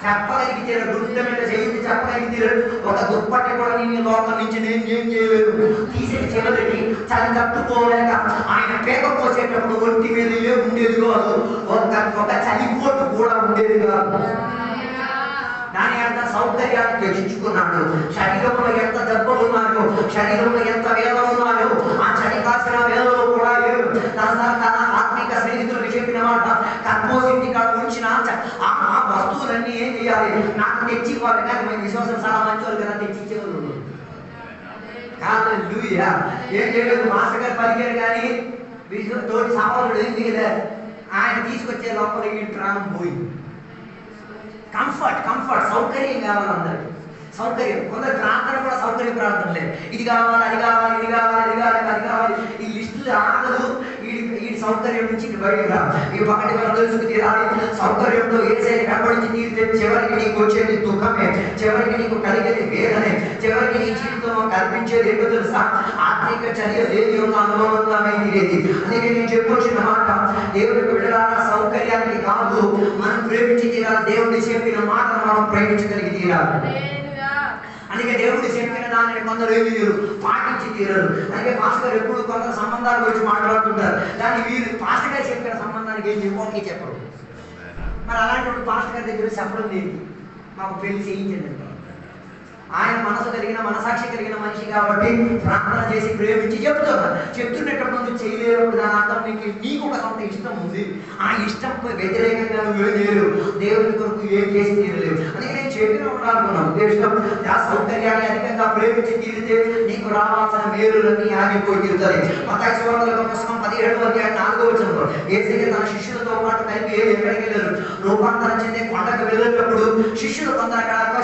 చెప్పగలిగితే గుండె మీద చేయించి చెప్పగలిగితే ఒక దుప్పటి కూడా నేను లోకం నుంచి నేను ఏం చేయలేదు. తీసే చివరికి చలి తట్టుకోలేక ఆయన పేక పోసేటప్పుడు ఒంటి మీద ఏ ఉండేది కాదు, ఒక చలిపోటు కూడా ఉండేది కాదు. దాని అంత సౌకర్యాన్ని త్యజించుకున్నాడు. శరీరంలో ఎంత దెబ్బలు ఉన్నాయో, శరీరంలో ఎంత వేదన ఉన్నాయో, ఆ చలి కాసిన వేదనలో కూడా తన ఆత్మిక స్నేహితులకు చెప్పిన మాట, కర్మోసింటి కాడ ఉంచిన ఆ వస్తువులన్నీ ఏం చేయాలి? నాకు తెచ్చి ఇవ్వాలి. కానీ మేము విశ్వాసం చాలా మంచివాళ్ళు కదా, తెచ్చిచ్చేవాళ్ళు. హల్లెలూయా. ఏం చేయలేదు, మాస్టర్ గారు పలికారు కానీ తోటి సామాన్యుడు ఏం చేయలేదు. ఆయన తీసుకొచ్చే లోపల ఈ ప్రాణం పోయింది. కంఫర్ట్ సౌకర్యం కావాలి అందరికి, సౌకర్యం. కొందరు ప్రార్థన కూడా సౌకర్య ప్రార్థన లేదు. ఇది కావాలి, అది కావాలి, ఇది కావాలి, ఇది కావాలి, అది కావాలి. ఈ లిస్టులు ఆగదు. ఈ సౌకర్యం నుంచి బయటకు రా. ఈ పక్కటి మనం తెలుసుకు తీరాలి. సౌకర్యంతో ఏసైని కనబడించి తీరితే చివరికి నీకు వచ్చేది దుఃఖమే, చివరికి నీకు కలిగేది వేదనే, చివరికి నీ జీవితంలో కనిపించేది ఏంటో తెలుసా? ఆత్మిక చర్య లేని ఉన్న అనుభవంగానే తీరేది. అందుకే నేను చెప్పొచ్చిన మాట, దేవుడికి విడరాల సౌకర్యానికి కాదు, మనం ప్రేమించి తీరాలి. దేవుడి చెప్పిన మాటను మనం ప్రేమించగలిగి తీరాలి. అందుకే దేవుడు చెప్పిన దానిని కొందరు ఏమి తీరు పాటించి తీరరు. అందుకే పాస్టర్ గారు ఎప్పుడు కొందరు సంబంధాల గురించి మాట్లాడుతుంటారు, దాన్ని వీరు పాస్టర్ గారు చెప్పిన సంబంధానికి ఏం చెప్పి చెప్పరు. మరి అలాంటి పాస్టర్ గారి దగ్గర చెప్పడం లేదు, మాకు పెళ్లి చేయించండి. ఆయన మనసు కలిగిన మనసాక్షి కలిగిన మనిషి కాబట్టి ప్రార్థన చేసి ప్రేమించి చెప్తున్నప్పుడు నువ్వు చేయలేనప్పుడు దాని అర్థం నీకు ఒక సొంత ఇష్టం ఉంది. ఆ ఇష్టం వ్యతిరేకంగా నువ్వు ఏం చేయలేవు, దేవుని కొరకు ఏం చేసి తీరలేవు. అందుకే నేను చెప్పిన ఉండాలనుకున్న ఉద్దేశం ఆ సౌకర్యాన్ని అధికంగా ప్రేమించి తీరితే నీకు రావాల్సిన మేలులన్నీ ఆగిపోయి తీరుతుంది. మత్తయి సువార్తల పుస్తకం 17వ అధ్యాయం 4వ వచనంలో యేసయ్య తన శిష్యులతో పాటు కలిపి ఎక్కడికి వెళ్ళారు? రూపాంతరం చెందే కొండకు వెళ్ళేటప్పుడు శిష్యులు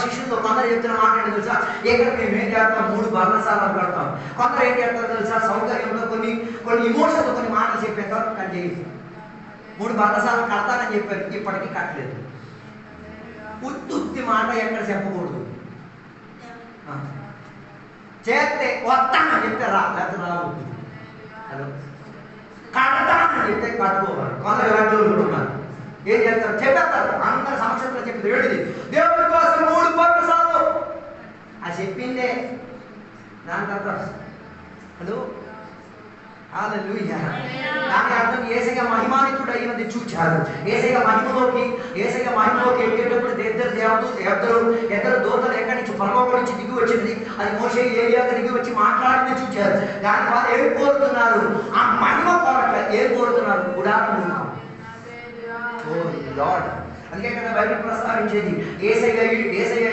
శిష్యులతో కొందరు చెప్తున్న మాట ఏంటి తెలుసా? ఇక్కడ మేము ఏం చేస్తాం? 3 బర్ణశాలను కడతాం. కొందరు ఏం చేస్తారు తెలుసా? సౌకర్యంలో కొన్ని ఇమోషన్తో కొన్ని మాటలు చెప్పేస్తారు, కానీ 3 బర్ణశాలను కడతానని చెప్పారు, ఇప్పటికీ కట్టలేదు. ఉత్తుత్తి మాట ఎక్కడ చెప్పకూడదు. చేస్తే వస్తానని చెప్తే లేకపోతే రావద్దు. హలో, కడతానని చెప్తే కట్టుకోవాలి. కొందరు ఎలాంటి ఉన్నారు, ఏం చేస్తారు? చెప్పేస్తారు. అందరి సమక్షంలో చెప్పి ఏడిది దేవుడి కోసం 3 బర్ణశాలు అది చెప్పిందే దాని తర్వాత. హలో, హల్లెలూయా. దాని అర్థం యేసయ్య మహిమాన్వితుడు అయినది చూచారు. యేసయ్య మహిమలోకి ఎక్కేటప్పుడు ఇద్దరు దూతలు ఎక్కడి నుంచి పరలోకం నుంచి దిగి వచ్చింది. అది మోషే ఏలియాగా దిగి వచ్చి మాట్లాడింది చూచారు. దాని వాళ్ళు ఏం కోరుతున్నారు? ఆ మహిమ కొరక ఏం కోరుతున్నారు? గుడారం. ఓ లార్డ్, అందుకే కదా బైబిల్ ప్రస్తావించేది యేసయ్య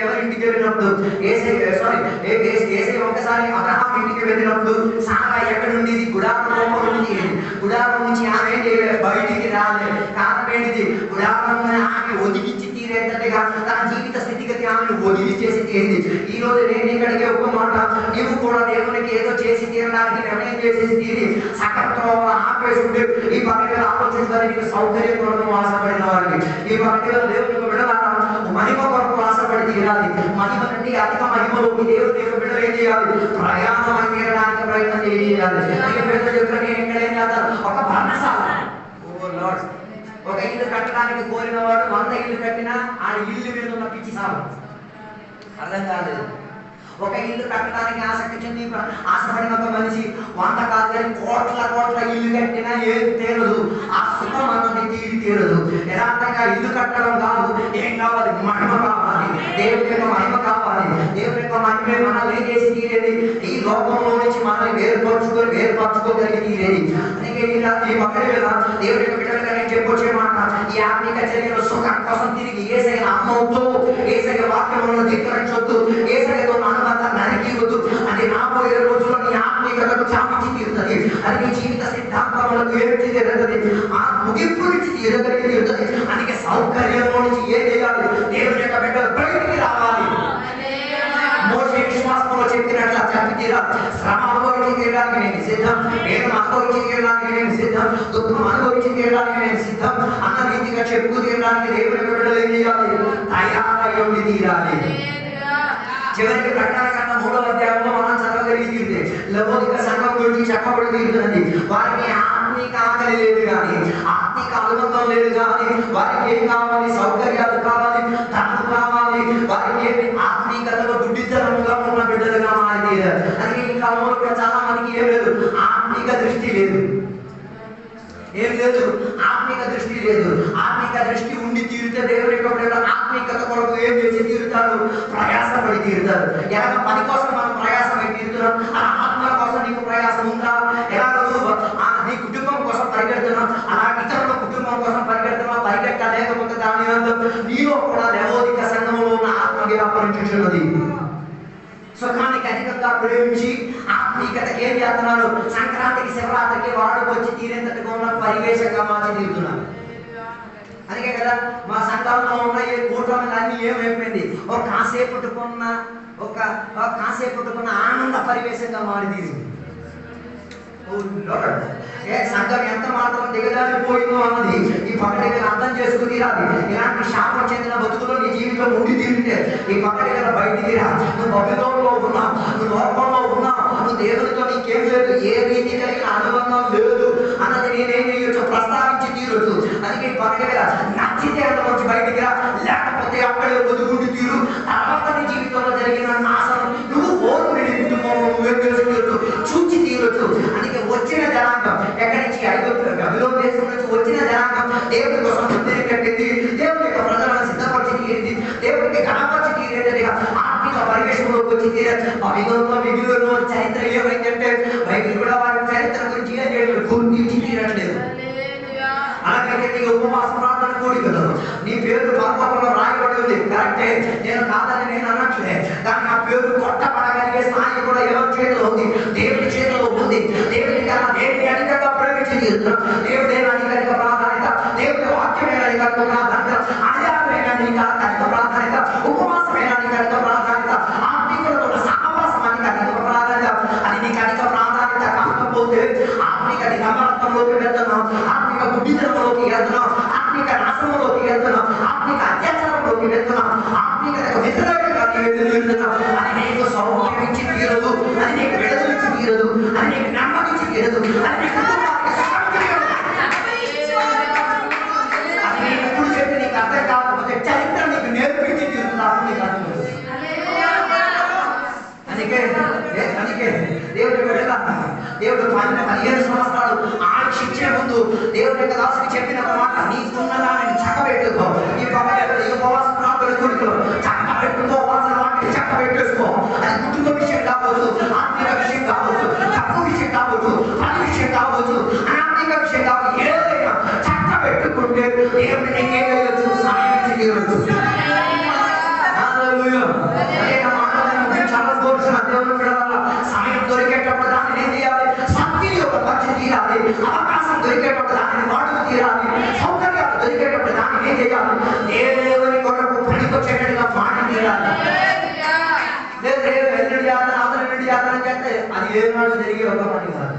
ఎవరింటికి వెళ్ళినప్పుడు యేసయ్య ఒకసారి అబ్రహాం ఇంటికి వెళ్ళినప్పుడు సారా ఎక్కడి నుండి గుడారం నుండి గుడారం నుంచి ఆమె ఏం చేయలేదు, బయటికి రాలేదు. కారణం ఏంటిది? గుడారం ఆమె ఒదిగించి తీరేటట్టుగా తన జీవిత స్థితిగతి ఆమెను ఒదిగిచేసి తీరింది. ఈ రోజు నేను ఇక్కడికి ఒక మాట, నీవు కూడా దేవునికి ఏదో చేసి తీరడానికి నిర్ణయం చేసేసి తీరి సకత్వ ఆపేసుకుంటే ఈ పక్కన ఆలోచించడానికి సౌకర్యం కొరకు ఆశపడిన వారికి ఈ పక్కన దేవునికి విడలారా మహిమ కొరకు ఆశపడి తీరాలి. మహిమ నుండి అధిక మహిమలోకి దేవుని యొక్క బిడ్డలు ఏం చేయాలి? ప్రయాణం తీరడానికి ప్రయత్నం చేయాలి. బిడ్డలు చెప్పిన నేను ఇక్కడ ఏం చేస్తాను? ఒక బర్ణశాల. ఓ లార్డ్, ఒక ఇల్లు కట్టడానికి కోరిన వాడు 100 ఇల్లు కట్టినా ఆ ఇల్లు మీద ఉన్న పిచ్చి సాగు అర్థం కాలేదు. ఒక ఇల్లు కట్టడానికి ఆసక్తి చెంది ఆశపడిన ఒక మనిషి 100 కాదు కానీ కోట్ల ఇల్లు కట్టినా ఏం తీరదు. ఆ సుఖం అన్నది తీరదు. యథార్థంగా ఇల్లు కట్టడం కాదు, ఏం కావాలి? మహిమ కావాలి. దేవుని యొక్క మహిమ కావాలి. దేవుని యొక్క మహిమే మనల్ని ఏం చేసి తీరేది? ఈ లోకంలో నుంచి మనల్ని వేరుపరచుకోగలిగి తీరేది. అందుకే ఈ పక్కన దేవుని యొక్క బిడ్డలుగా నేను చెప్పొచ్చే మాట, ఈ ఆత్మిక చర్యలో సుఖం కోసం తిరిగి యేసయ్య అమ్మవుతూ యేసయ్య వాక్యములను ధిక్కరించొద్దు, యేసయ్యతో నరికివద్దు. అది రాబోయే రోజుల్లో నీ ఆత్మీయతకు చాపించి తీరుతుంది. అది నీ జీవిత సిద్ధాంతములకు ఏమిటి తీరుతుంది? ఆ ముగింపు నుంచి తీరగలిగి తీరుతుంది. అందుకే సౌకర్యంలో నుంచి ఏం చేయాలి? దేవుని యొక్క బిడ్డలు బయటికి రావాలి. మోషే విశ్వాసంలో చెప్పినట్ల చెప్పి తీరాలి. శ్రమ అనుభవించి తీరడానికి నేను సిద్ధం, నేను అనుభవించి తీరడానికి నేను సిద్ధం, దుఃఖం అనుభవించి తీరడానికి నేను సిద్ధం అన్న రీతిగా చెప్పు తీరడానికి దేవుని యొక్క బిడ్డలు ఏం చేయాలి? తయారై ఉండి తీరాలి. చివరికి ప్రకటన కన్నా 3వ అధ్యాయంలో మనం చదవగలిగితే లవోదిక సంఘం గురించి చెప్పబడి తీరుతుంది. వారికి ఆత్మీక ఆకలి లేదు కానీ, ఆత్మీక అనుబంధం లేదు కానీ, వారికి ఏం కావాలి? సౌకర్యాలు కావాలి, ధనం కావాలి. వారికి ఏమి? ఆత్మీకతలో గుడ్డితనంగా ఉన్న బిడ్డలుగా మారి. అందుకే ఈ కాలంలో కూడా చాలా మందికి ఏం లేదు, ఆత్మీక దృష్టి లేదు. ఏం లేదు? ఆత్మీక దృష్టి లేదు. ఆత్మీక దృష్టి ఉండి తీరితే దేవుని యొక్క ఆత్మీకత కొరకు ఏం చేసి తీరుతారు? ప్రయాసపడి తీరుతారు. ఎలాగ పని కోసం మనం ప్రయాసపడి తీరుతున్నాం, ఆ ఆత్మ కోసం నీకు ప్రయాసం ఉందా? ఎలాగ నీ కుటుంబం కోసం పరిగెడుతున్నాం, అలా ఇతరుల కుటుంబం కోసం పరిగెడుతున్నాం. పరిగెట్టలేకపోతే దాని అర్థం నీలో కూడా లవోదిక సంఘంలో ఉన్న ఆత్మ వ్యాపరించుచున్నది. సుఖానికి అధికంగా ప్రేమించి ఆత్మీకతకి ఏం చేస్తున్నారు? సంక్రాంతికి శివరాత్రికి వాడుకు వచ్చి తీరేంతటిగా ఉన్న పరివేశంగా మార్చి తీరుతున్నారు. అందుకే కదా మా సంఘంలో ఉన్న ఏ కూటమిలన్నీ ఏమైపోయింది? ఒక కాసేపట్టుకున్న ఆనంద పరివేశంగా మారి తీరింది. సంఘం ఎంత మాత్రం దిగజారిపోయిందో అన్నది ఈ పక్కన అర్థం చేసుకుని రాదు. ఇలాంటి శాపం చెందిన బతుకులో నీ జీవితం ఉండి తీరితే ఈ పక్కన బయటికి రా. నువ్వు బబిలోనులో ఉన్నావు, నువ్వు లోకంలో ఉన్నావు, నువ్వు దేవునితో నీకేం లేదు, ఏ రీతి కలిగిన అనుబంధం లేదు అన్నది నేనేం చేయొచ్చు? ప్రస్తావించి తీరొచ్చు. అందుకే ఈ పక్కన నచ్చితే అంతమంది బయటికి రా, లేకపోతే అక్కడే బతుకుంటూ తీరు. తర్వాత నీ జీవితంలో జరిగిన నాశనం నువ్వు ఓరు నీ కుటుంబం నువ్వేం తెలుసుకోవచ్చు, చూచి తీరొచ్చు. అందుకే వచ్చిన జనాంగం ఎక్కడి నుంచి? బబిలోను దేశం నుంచి వచ్చిన జనాంగం దేవుని కోసం బుద్ధిని కట్టింది, దేవుని యొక్క ప్రజలను సిద్ధపరిచి తీరింది, దేవునికి గణపరిచి తీరేది. ఆత్మిక పరివేశంలోకి వచ్చి తీరదు. బబిలోనులో మిగిలిన చరిత్ర ఏమైందంటే బైబిల్ కూడా వారి చరిత్ర గురించి ఏం చేయలేదు, గుర్తించి తీరట్లేదు. అలాగే ఉపవాస ప్రార్థన కూడికలు నీ పేరు పరలోకంలో రాయబడి ఉంది, కరెక్టే, నేను కాదని నేను అనట్లే. కానీ ఆ పేరు కొట్టబడగలిగే స్థాయి కూడా ఎవరి చేతిలో ఉంది? దేవుడి చేతిలో ఉంది. దేవుడి కన్నా దేవుడి అధికంగా ప్రేమించింది దేవుడే అధికారిక ప్రాధాన్యత, దేవుడి వాక్యమే అధికారిక ప్రాధాన్యత, ఆధ్యాత్మే అధికారిక ప్రాధాన్యత, ఉపవాసమే అధికారిక ప్రాధాన్యత, ఆత్మీయులతో సహవాసం అధికారిక ప్రాధాన్యత. అది నీకు అధిక ప్రాధాన్యత కాకపోతే ఆత్మీక నిగమనంలోకి వెళ్తున్నాం, ఆత్మీక గుడ్డితనంలోకి వెళ్తున్నాం, ఆత్మీక నాశనంలోకి వెళ్తున్నాం, ఆత్మీక అత్యాచారంలోకి వెళ్తున్నాం, ఆత్మీక వ్యతిరేకంగా వెళ్తున్నాం. అది నీకు సౌఖ్యం ఇచ్చి తీరదు, అది నీకు విడుదల ఇచ్చి తీరదు, అది నీకు నెమ్మది ఇచ్చి తీరదు, అది నీకు అది నేను ఎప్పుడు చెప్పి నీకు అర్థం కాకపోతే చరిత్ర నీకు నేర్పించి తీరుతున్నాను. నీకు అర్థం అందుకే దేవుడు వెళ్ళా, దేవుడు 15 సంవత్సరాలు ఆశించే ముందు దేవుడి యొక్క దాసుకి చెప్పిన మాట, నీకున్నదాన్ని చక్కబెట్టుకో, ఈ ఉపవాస ప్రాంతాలు కొడుకులు చక్కబెట్టుకో, వాటిని చక్కబెట్టేసుకో. అది కుటుంబ విషయం కావచ్చు, ఆత్మీయ విషయం కావచ్చు, తప్పు విషయం కావచ్చు, పని విషయం కావచ్చు, అనాత్మిక విషయం కావచ్చు, ఏదైనా చక్కబెట్టుకుంటే దేవుడు నీకేం చేయవచ్చు? సాయం చేయవచ్చు. సమయం దొరికేటప్పుడు దాన్ని ఏం చేయాలి? సద్వినియోగ పరిచి తీరాలి. అవకాశం దొరికేటప్పుడు దాన్ని వాడుకు తీరాలి. సౌకర్యాలు దొరికేటప్పుడు దాన్ని ఏం చేయాలి? దేవుని కొరకు పనికొచ్చేటట్టుగా మాటి తీరాలి. లేదు ఎల్లుడి ఆదరణ అతని ఆదరణ చేస్తే అది ఏనాడు జరిగే ఒక పని కాదు.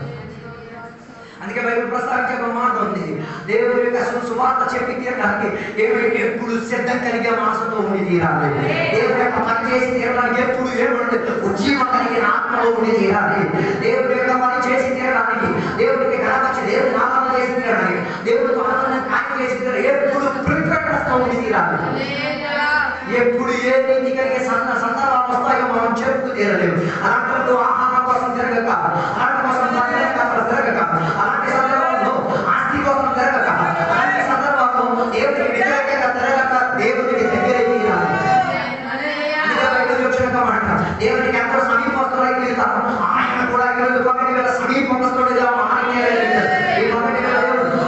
అందుకే బైబిల్ ప్రస్తావించే ఒక మాట ఉంది, దేవుని యొక్క సువార్త చెప్పి తీరడానికి ఎప్పుడు సిద్ధం కలిగే మనసుతో ఉండి తీరాలి. దేవుని యొక్క పని చేసి తీరడానికి ఎప్పుడు ఏమంటే ఉజ్జీవం కలిగిన ఆత్మలో ఉండి తీరాలి. దేవుని యొక్క పని చేసి తీరడానికి, దేవుడికి కనపరిచి దేవుని ఆరాధన చేసి తీరడానికి, దేవుడికి ఆరాధన కార్యం చేసి తీరడానికి ఎప్పుడు ప్రిపేర్డ్నెస్తో ఉండి తీరాలి. ఎప్పుడు ఏ నీతి కలిగే సందర్భాలు వస్తాయో మనం చెప్పుకు తీరలేము. అలాంటి ఆహారం కోసం తిరగక, అలాంటి కోసం తిరగక, అలాంటి సందర్భంలో ఆస్తి కోసం తిరగక, అలాంటి సందర్భంలో దేవుడికి వ్యతిరేకంగా తిరగక దేవుడికి దగ్గర తీరాలి. దేవునికి ఎంతో సమీపస్తులై తీరుతారు. ఆయన కూడా సమీపస్తుడిగా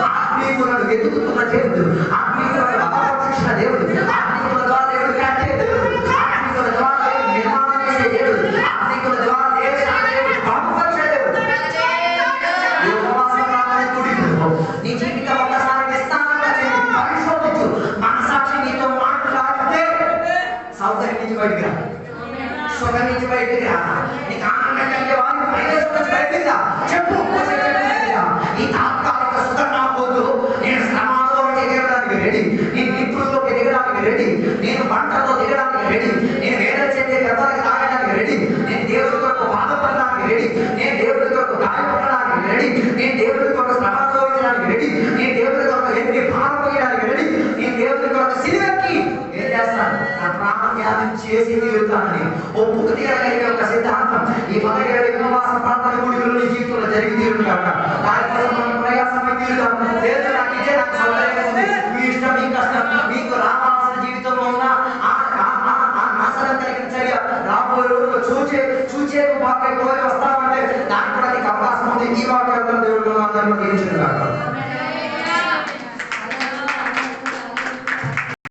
ఆత్మీయులను వెతుకుతున్న దేవుడు, ఆత్మీయులను అపరక్షించిన దేవుడు, ఆత్మీయుల ద్వారా దేవుడు కట్టే దేవుడు, ఆత్మీయుల ద్వారా నిర్మాణం చేసే దేవుడు, ఆత్మీయుల ద్వారా దేవుడు బాగుపరిచే దేవుడు. నీ జీవితం ఒకసారి నిస్తానంగా చేసి పరిశోధించు. మనసాక్షి నీతో మాట్లాడితే సౌకర్యం నుంచి బయటికి రా, సుఖం నుంచి బయటికి రా, నీకు ఆనందం కలిగే వారికి బయటికి రా, చెప్పు ఈ తాత్కాలిక సుఖం రాబోదు. నేను శ్రమంలో దిగడానికి రెడీ, నేను నిప్పుల్లో దిగడానికి రెడీ, నేను పంటలో దిగడానికి రెడీ, నేను వేరే చేసే గర్భానికి తాగడానికి రెడీ, నేను దేవుడి కొరకు బాధపడడానికి రెడీ, నేను దేవుడి కొరకు గాయపడడానికి రెడీ, నేను దేవుడి కొరకు శ్రమ అనుభవించడానికి రెడీ, నేను దేవుడి కొరకు ఎన్ని భారం పోయడానికి రెడీ, నేను దేవుడి కొరకు సిలువెక్కి ఏం చేస్తాను? నా ప్రాణత్యాగం చేసి తీరుతానని ఒప్పుకు తీరగలిగే ఒక సిద్ధాంతం ఈ 17 ఉపవాస ప్రార్థన గుడిలో నీ జీవితంలో జరిగి తీరుతాక దానికోసం మనం ప్రయాసమై తీరుతాం. లేదు నాకు ఇదే నాకు సౌకర్యం ఉంది, మీ ఇష్టం మీ కష్టం, మీకు రావాల్సిన జీవితంలో ఉన్న నాశనం కలిగిన చర్య రాబోయే రోజుల్లో చూచే బాగా కోరి వస్తామంటే దానికి కూడా నీకు అవకాశం ఉంది. ఈ వాక్యాలను దేవుడు అందరిలో తీర్చిన కాక.